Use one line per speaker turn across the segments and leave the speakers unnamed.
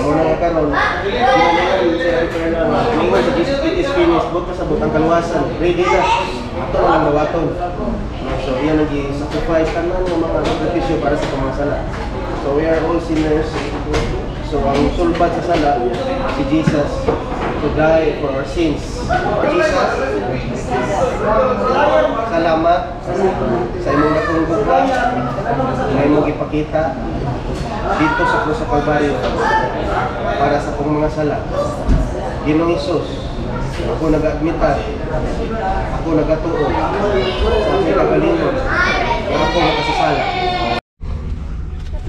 muna nga karon. Mingon sa it is finished. But pasabot ang kaluwasan. Ready na. Ato na lang dawaton. So iyan nag-sacrifice tanan ng mga sakripisyo para sa pamansala. So we are all sinners. So ang sulbat sa sala si Jesus to die for our sins. Jesus, salamat sa imong dakong buka nga imong ipakita dito sa krus sa Kalbaryo para sa akong mga sala. Ginoong Hesus, ako nag-admitar, ako nagatuo sa akong kagalingon para ako makasasala.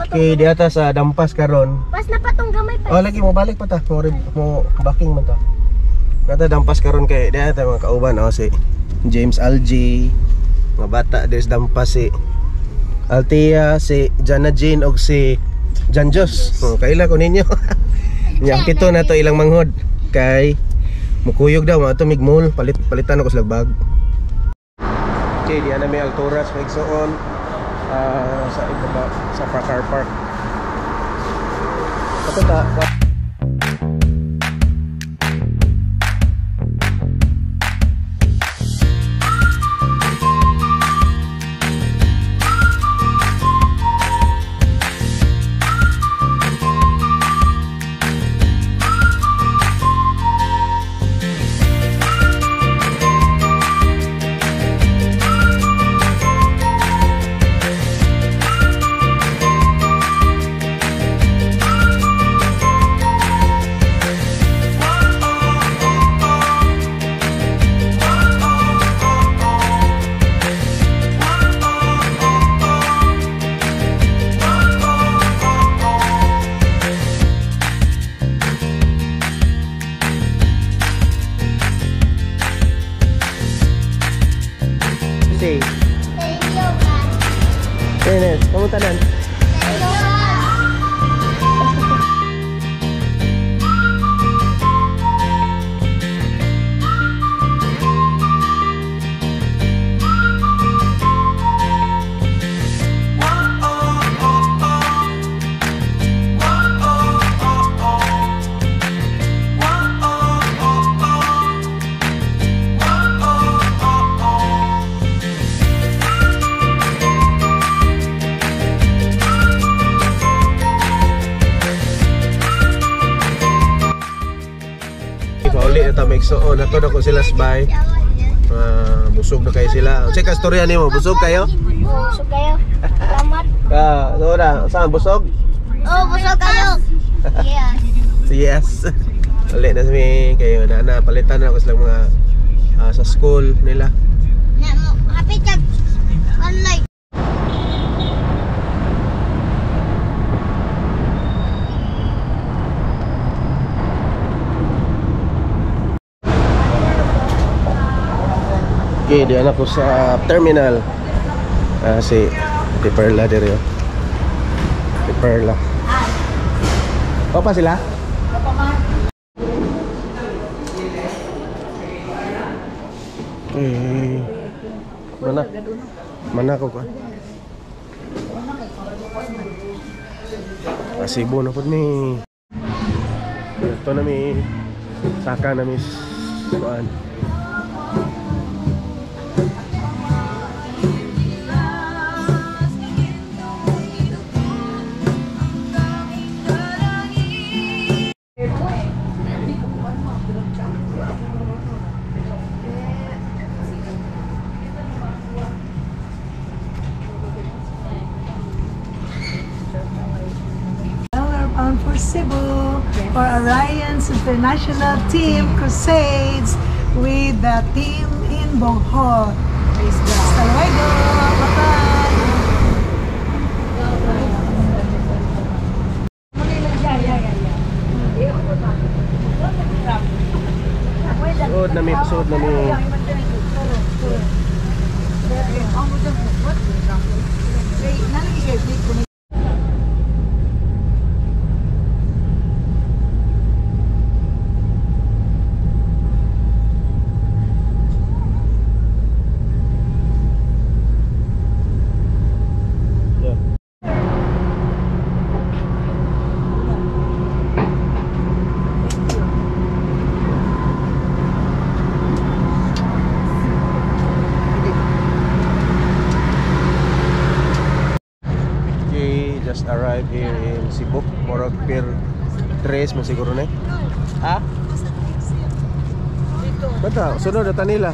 Okay, di ata sa dampas karon.
Pas na patong gamay pa.
Oh, lagi mo balik pa ta. Mo backing man ta. Kata dampas karon kay di ata mga kauban si James Algie, mga bata des dampas si Althea, si Jana Jean og si Jan Jos. Kaila ko ninyo. Nya kito na to ilang manghod kay mukuyog daw ato migmol palitan ako sa bag. Okay, di ana may alturas maigsoon. Sa car park. Ito ta. Enes, kamu tanan? So, nato na ko sila sabay. Busog na kayo sila. Unsay ka storya nimo? Busog kayo?
Busog kayo. Salamat.
So na, saan busog?
Oh, busog kayo. Yes.
Yes. Ulit na sami kayo na palitan na ko sila mga sa school nila.
Happy tag online.
Okay, diyan ako sa terminal. Si Perla dito. Si Perla. Papa sila? Papa ma. Mana ko ka? Asibo na po ni. Ito na mi saka na mi kuan.
For Cebu, for Orion's International Team Crusades with the team in Bohol. Hasta luego! Bye-bye!
Suod na mi. arrive here in Cebu. Morag Pier 3 man siguro na. Ha? Bata, sunod na nila.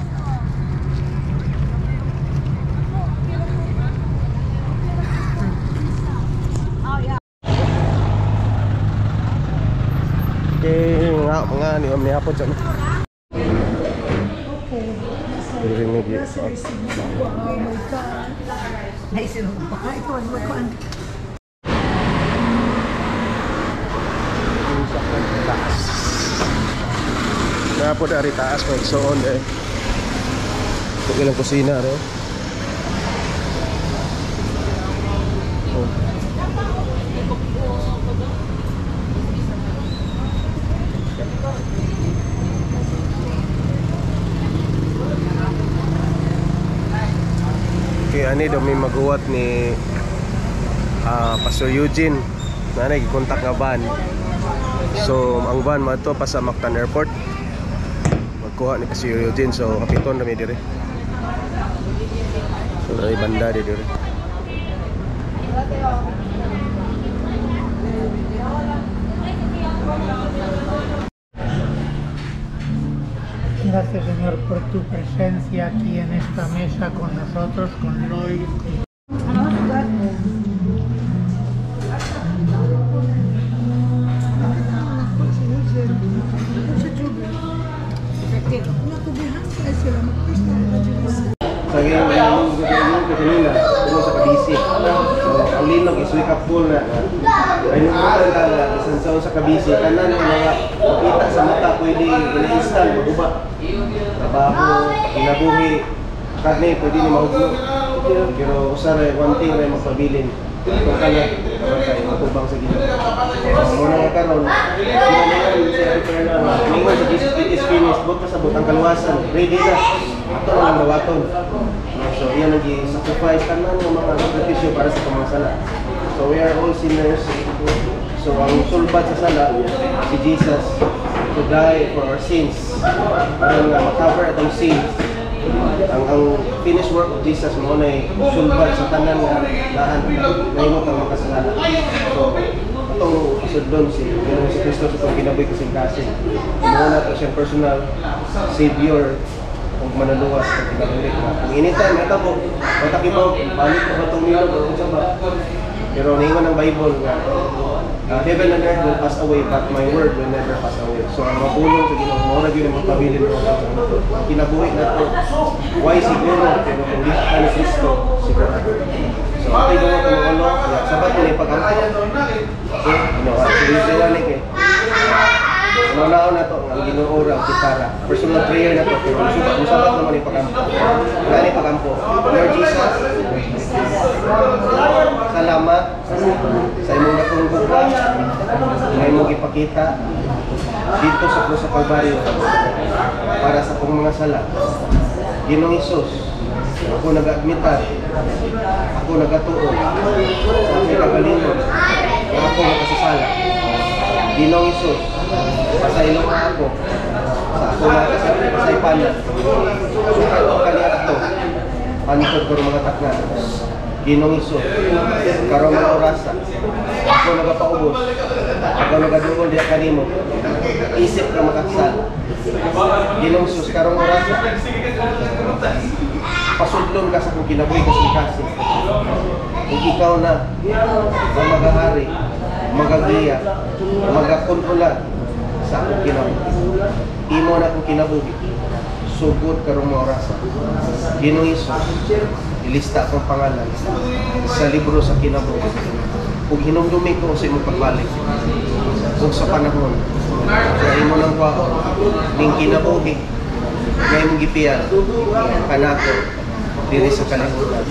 Okay, mga ni Omni hapon sa no. Very megi.
Naisip ko pa ito ang magkuan.
Na po dari taas may soon eh. Ito ilang kusina rin. Oh. Okay, ani daw may maguwat ni Pastor Eugene. Nanay gikontak nga van. So ang van mato pa sa Mactan Airport. Magkuha ni Pastor Eugene, so kapiton kami dire. So ay banda dire.
Gracias, Señor, por tu presencia aquí en esta mesa con nosotros, con Lloyd.
Sa ganyan kanina, puno sa kabisi. So ang linog is wake up call na. Ayun ang isansaw sa kabisi. Kanan ang mga makita sa mata pwede i-install, maguba. Trabaho, kinabuhi, karne, pwede ni mahugno. Pero usar one thing rin magpabilin. Kung kanya, kamatay, matubang sa gila. Muna nga karon, sinalingan sa repair na, mingon sa Jesus, it is finished, bot pa sa butang kalwasan, ready na. Ito na lang gawaton. So, iyan nag-sacrifice ka na ng mga sakripisyo para sa pamansala. So, we are all sinners. So, ang sulbat sa sala, si Jesus, to die for our sins. Para nga ma-cover atong sins. Ang finished work of Jesus mo na sulbat sa tanan nga lahat na imot ang makasalanan. So, itong kasudlon si Kristo sa itong kinabuhi kasing-kasing. Muna ito siyang personal savior o manuluwas sa kinabuhi. Kung anytime, ito po, matakibaw, balik ko ba itong milog o kung ba. Pero naingon ng Bible nga, heaven and earth will pass away, but my word will never pass away. So ang mapulong sa Ginoo, mo na gyud ang magpabilin mo ang kinabuhi nato. Why siguro pero kung di ka ni Kristo, sigurado. So atay mo ta mo ulo, sabat ni pag-ampo. Okay, no, sila ni kay. Manaw na to ang Ginoo ra kitara. Personal prayer na to, pero sabat naman ni pag-ampo. Gani pag-ampo. Lord Jesus, salamat sa imong dakong buka nga imong ipakita dito sa krus sa Kalbaryo para sa akong mga sala. Ginoong Hesus, ako nag-admitar, ako nagatuo sa akong kagalingon nga ako makasasala. Ginoong Hesus, pasaylo nga ako sa ako mga kasaypanan. Sukat ko kaniya ito, pantod ko mga taknan. Ginoong Hesus, karong mga orasa, ako nagapaubos, ako nagadungol diya kanimo, isip ka makasala. Ginoong Hesus, karong orasa, pasudlon ka sa kong kinabuhi kasing-kasing. Kung ikaw na ang magahari, magagiya, magakontrola sa akong kinabuhi, imo na akong kinabuhi, sugod karong mga orasa. Ginoong Hesus, ilista akong pangalan sa libro sa kinabuhi. Kung hinumdumi ko sa imong pagbalik, kung sa panahon, sa imo ng kwao, ning kinabuhi, nga imong gipiyan, kanako, diri sa kalibutan.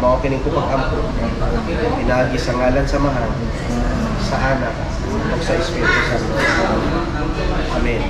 Mao kining kupag-ampo, pinagi sa ngalan sa Mahal, sa Anak, o sa Espiritu Santo. Amen.